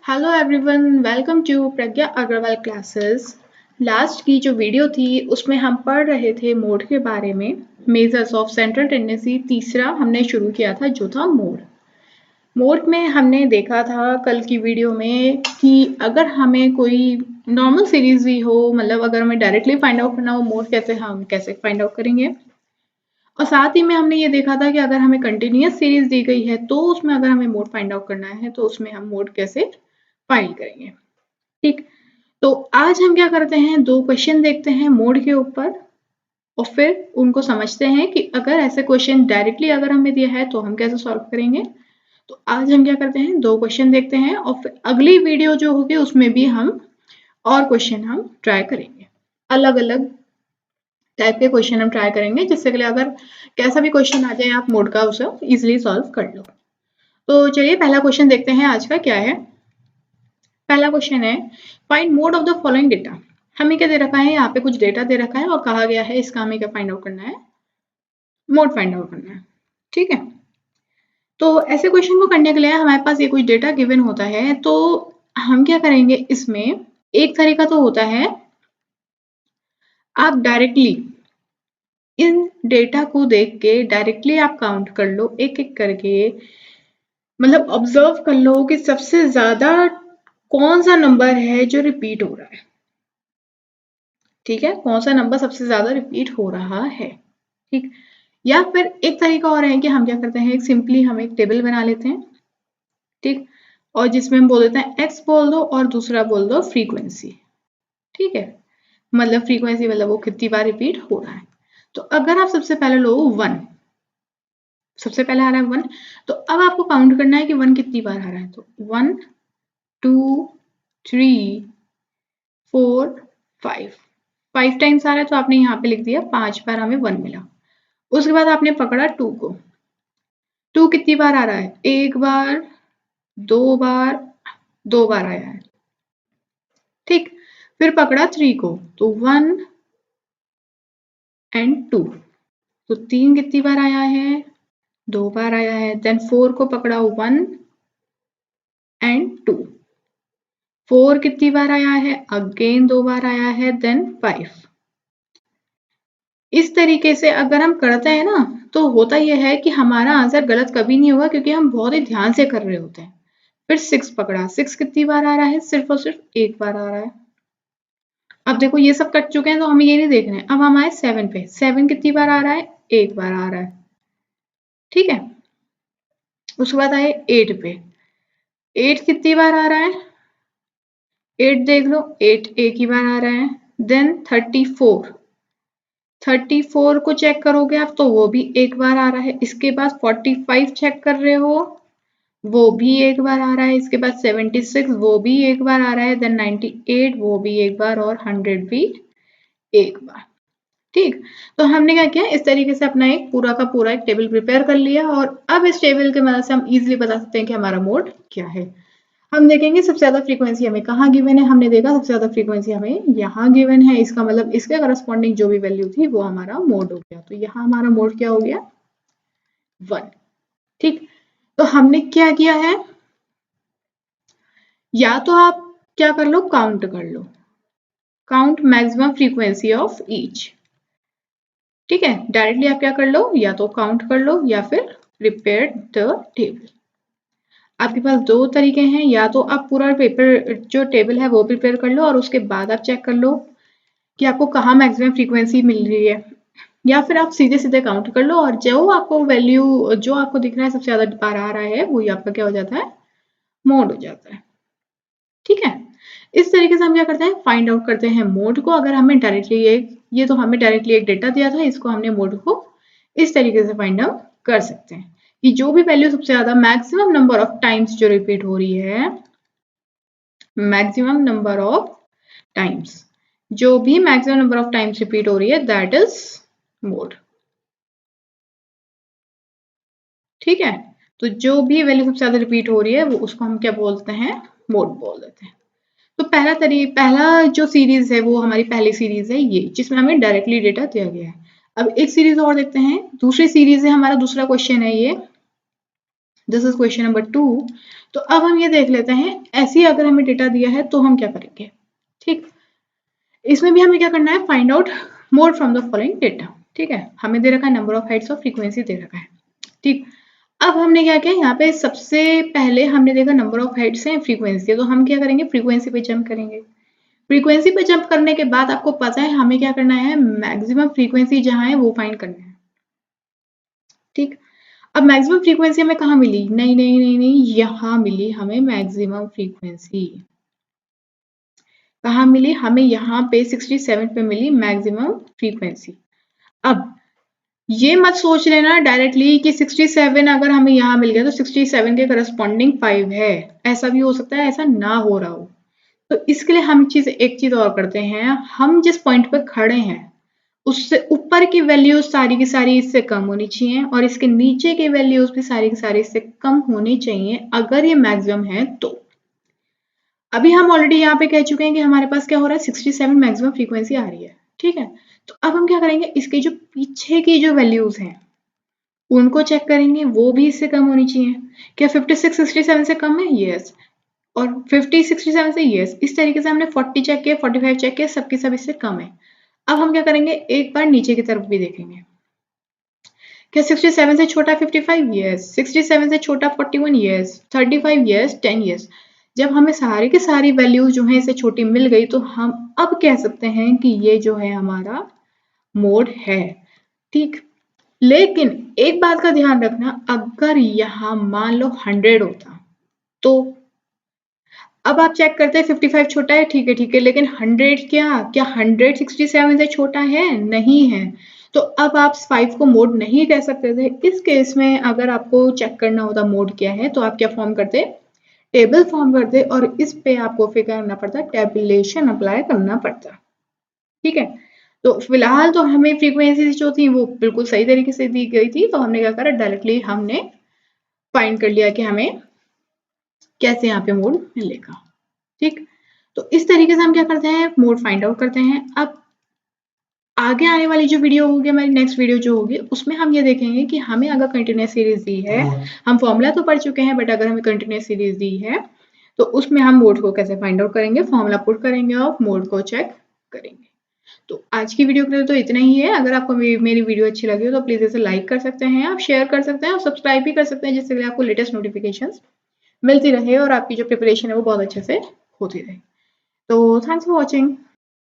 Hello everyone, welcome to Pragya Agarwal classes. Last की जो video थी उसमें हम पढ़ रहे थे मोड के बारे में। मेजर्स ऑफ सेंट्रल टेंडेंसी तीसरा हमने शुरू किया था जो था मोड। मोड में हमने देखा था कल की वीडियो में कि अगर हमें कोई नॉर्मल सीरीज भी हो, मतलब अगर हमें डायरेक्टली फाइंड आउट करना हो मोड हम कैसे फाइंड आउट करेंगे। और साथ ही में हमने ये देखा था कि अगर हमें कंटिन्यूअस सीरीज दी गई है तो उसमें अगर हमें मोड फाइंड आउट करना है तो उसमें हम मोड कैसे फाइंड करेंगे। ठीक, तो आज हम क्या करते हैं, दो क्वेश्चन देखते हैं मोड के ऊपर और फिर उनको समझते हैं कि अगर ऐसे क्वेश्चन डायरेक्टली अगर हमें दिया है तो हम कैसे सॉल्व करेंगे। तो आज हम क्या करते हैं, दो क्वेश्चन देखते हैं और फिर अगली वीडियो जो होगी उसमें भी हम और क्वेश्चन हम ट्राई करेंगे। अलग अलग टाइप के क्वेश्चन हम ट्राई करेंगे जिससे के लिए अगर कैसा भी क्वेश्चन आ जाए आप मोड का उसे इजिली सॉल्व कर लो। तो चलिए पहला क्वेश्चन देखते हैं आज का क्या है। पहला क्वेश्चन है find mode of the following data. हमें क्या दे रखा है, यहाँ पे कुछ डेटा दे रखा है और कहा गया है इसका हमें क्या फाइंड आउट करना है, मोड फाइंड आउट करना है। ठीक है, तो ऐसे क्वेश्चन को करने के लिए हमारे पास ये कुछ डेटा गिवन होता है तो हम क्या करेंगे, इसमें एक तरीका तो होता है आप डायरेक्टली इन डेटा को देख के डायरेक्टली आप काउंट कर लो एक एक करके, मतलब ऑब्जर्व कर लो कि सबसे ज्यादा कौन सा नंबर है जो रिपीट हो रहा है। ठीक है, कौन सा नंबर सबसे ज्यादा रिपीट हो रहा है। ठीक, या फिर एक तरीका और है कि हम क्या करते हैं, एक सिंपली हम एक टेबल बना लेते हैं। ठीक, और जिसमें हम बोल देते हैं एक्स बोल दो और दूसरा बोल दो फ्रीक्वेंसी। ठीक है, मतलब फ्रीक्वेंसी मतलब वो कितनी बार रिपीट हो रहा है। तो अगर आप सबसे पहले लो 1, सबसे पहले आ रहा है 1, तो अब आपको काउंट करना है कि 1 कितनी बार आ रहा है। तो 1 2 3 4 5 टाइम्स आ रहा है तो आपने यहाँ पे लिख दिया 5 बार हमें 1 मिला। उसके बाद आपने पकड़ा 2 को, 2 कितनी बार आ रहा है, एक बार, दो बार, दो बार आया है। ठीक, फिर पकड़ा 3 को, तो 1 एंड 2, तो 3 कितनी बार आया है, दो बार आया है। देन 4 को पकड़ा, 1 एंड 2, 4 कितनी बार आया है, अगेन दो बार आया है। देन 5। इस तरीके से अगर हम करते हैं ना तो होता यह है कि हमारा आंसर गलत कभी नहीं होगा क्योंकि हम बहुत ही ध्यान से कर रहे होते हैं। फिर 6 पकड़ा, 6 कितनी बार आ रहा है, सिर्फ और सिर्फ एक बार आ रहा है। अब देखो ये सब कट चुके हैं तो हमें ये नहीं देखना है। अब हम आए 7 पे, 7 कितनी बार आ रहा है, एक बार आ रहा है। ठीक है, उसके बाद आए 8 पे, 8 कितनी बार आ रहा है, 8 देख लो, 8 एक ही बार आ रहा है। देन 34, 34 को चेक करोगे आप तो वो भी एक बार आ रहा है। इसके बाद 45 चेक कर रहे हो, वो भी एक बार आ रहा है। इसके बाद 76 वो भी एक बार आ रहा है। देन 98 वो भी एक बार और 100 भी एक बार। ठीक, तो हमने क्या किया, इस तरीके से अपना एक पूरा का पूरा एक टेबल प्रिपेयर कर लिया और अब इस टेबल की मदद से हम इजीली बता सकते हैं कि हमारा मोड क्या है। हम देखेंगे सबसे ज्यादा फ्रीक्वेंसी हमें कहाँ गिवन है। हमने देखा सबसे ज्यादा फ्रीक्वेंसी हमें यहाँ गिवन है, इसका मतलब इसके करस्पॉन्डिंग जो भी वैल्यू थी वो हमारा मोड हो गया। तो यहाँ हमारा मोड क्या हो गया, 1। ठीक, तो हमने क्या किया है, या तो आप क्या कर लो, काउंट कर लो, count maximum frequency of each. ठीक है, डायरेक्टली आप क्या कर लो, या तो काउंट कर लो या फिर प्रिपेयर द टेबल। आपके पास दो तरीके हैं, या तो आप पूरा पेपर जो टेबल है वो प्रिपेयर कर लो और उसके बाद आप चेक कर लो कि आपको कहाँ मैक्सिमम फ्रीक्वेंसी मिल रही है, या फिर आप सीधे सीधे काउंट कर लो और जो आपको वैल्यू जो आपको दिख रहा है सबसे ज्यादा बार आ रहा है वही आपका क्या हो जाता है, मोड हो जाता है। ठीक है, इस तरीके से हम क्या करते हैं, फाइंड आउट करते हैं मोड को। अगर हमें डायरेक्टली ये तो हमें डायरेक्टली एक डेटा दिया था, इसको हमने मोड को इस तरीके से फाइंड आउट कर सकते हैं कि जो भी वैल्यू सबसे ज्यादा मैक्सिमम नंबर ऑफ टाइम्स जो रिपीट हो रही है, मैक्सिमम नंबर ऑफ टाइम्स, जो भी maximum number of times repeat हो रही है दैट इज मोड। ठीक है, तो जो भी वैल्यू सबसे ज्यादा रिपीट हो रही है वो उसको हम क्या बोलते हैं, मोड बोल देते हैं। तो पहला जो सीरीज है वो हमारी पहली सीरीज है ये, जिसमें हमें डायरेक्टली डेटा दिया गया है। अब एक सीरीज और देखते हैं, दूसरी सीरीज है हमारा दूसरा क्वेश्चन है ये, दिस इज क्वेश्चन नंबर 2। तो अब हम ये देख लेते हैं, ऐसे ही अगर हमें डेटा दिया है तो हम क्या करेंगे। ठीक, इसमें भी हमें क्या करना है, find out mode from the following data. ठीक है, हमें दे रखा है नंबर ऑफ हाइट्स और फ्रीक्वेंसी दे रखा है। ठीक, अब हमने क्या किया, यहाँ पे सबसे पहले हमने देखा नंबर ऑफ हाइट्स है, फ्रीक्वेंसी है, तो हम क्या करेंगे, फ्रीक्वेंसी पे जंप करेंगे। फ्रीक्वेंसी पे जंप करने के बाद आपको पता है हमें क्या करना है, मैक्सिमम फ्रीक्वेंसी जहां है वो फाइंड करना है। ठीक, अब मैक्सिमम फ्रीक्वेंसी हमें कहाँ मिली, नहीं नहीं नहीं नहीं, यहाँ मिली हमें मैक्सिमम फ्रीक्वेंसी। कहाँ मिली हमें, यहाँ पे 67 पे मिली मैक्सिमम फ्रीक्वेंसी। अब ये मत सोच लेना डायरेक्टली कि 67 अगर हमें यहाँ मिल गया तो 67 के करस्पॉन्डिंग 5 है, ऐसा भी हो सकता है, ऐसा ना हो रहा हो। तो इसके लिए हम एक चीज और करते हैं, हम जिस पॉइंट पे खड़े हैं उससे ऊपर की वैल्यूज सारी की सारी इससे कम होनी चाहिए और इसके नीचे की वैल्यूज भी सारी की सारी इससे कम होनी चाहिए अगर ये मैक्सिमम है तो। अभी हम ऑलरेडी यहाँ पे कह चुके हैं कि हमारे पास क्या हो रहा है, 67 मैक्सिमम फ्रीक्वेंसी आ रही है। ठीक है, तो अब हम क्या करेंगे, इसके जो पीछे की जो वैल्यूज हैं उनको चेक करेंगे, वो भी इससे कम होनी चाहिए। क्या 56 67 से कम है, यस, और 50 67 से यस। इस तरीके से हमने 40 चेक किया, 45 चेक किया, सबकी सब इससे कम है। अब हम क्या करेंगे, एक बार नीचे की तरफ भी देखेंगे, क्या 67 से छोटा 55, यस, 67 से छोटा 41, यस, 35, यस, 10, यस। जब हमें सारी की सारी वैल्यू जो है इसे छोटी मिल गई तो हम अब कह सकते हैं कि ये जो है हमारा मोड है। ठीक, लेकिन एक बात का ध्यान रखना, अगर यहाँ मान लो 100 होता तो अब आप चेक करते हैं 55 छोटा है, ठीक है, लेकिन 100 क्या 100 67 से छोटा है, नहीं है। तो अब आप 5 को मोड नहीं कह सकते थे। इस केस में अगर आपको चेक करना होता मोड क्या है तो आप क्या फॉर्म करते, टेबल फॉर्म करते और इस पे आपको फिर करना पड़ता, टेबुलेशन अप्लाई करना पड़ता। ठीक है, तो फिलहाल तो हमें फ्रीक्वेंसी जो थी वो बिल्कुल सही तरीके से दी गई थी, तो हमने क्या करा, डायरेक्टली हमने फाइंड कर लिया कि हमें कैसे यहाँ पे मोड मिलेगा। ठीक, तो इस तरीके से हम क्या करते हैं, मोड फाइंड आउट करते हैं। अब आगे आने वाली जो वीडियो होगी, हमारी नेक्स्ट वीडियो जो होगी, उसमें हम ये देखेंगे कि हमें अगर कंटिन्यूस सीरीज दी है, हम फॉर्मूला तो पढ़ चुके हैं, बट अगर हमें कंटिन्यूस सीरीज दी है तो उसमें हम मोड को कैसे फाइंड आउट करेंगे, फॉर्मूला पुट करेंगे और मोड को चेक करेंगे। तो आज की वीडियो के लिए तो इतना ही है। अगर आपको मेरी वीडियो अच्छी लगी हो तो प्लीज इसे लाइक कर सकते हैं, आप शेयर कर सकते हैं और सब्सक्राइब भी कर सकते हैं, जिससे आपको लेटेस्ट नोटिफिकेशन मिलती रहे और आपकी जो प्रिपरेशन है वो बहुत अच्छे से होती रहे। तो थैंक्स फॉर वॉचिंग।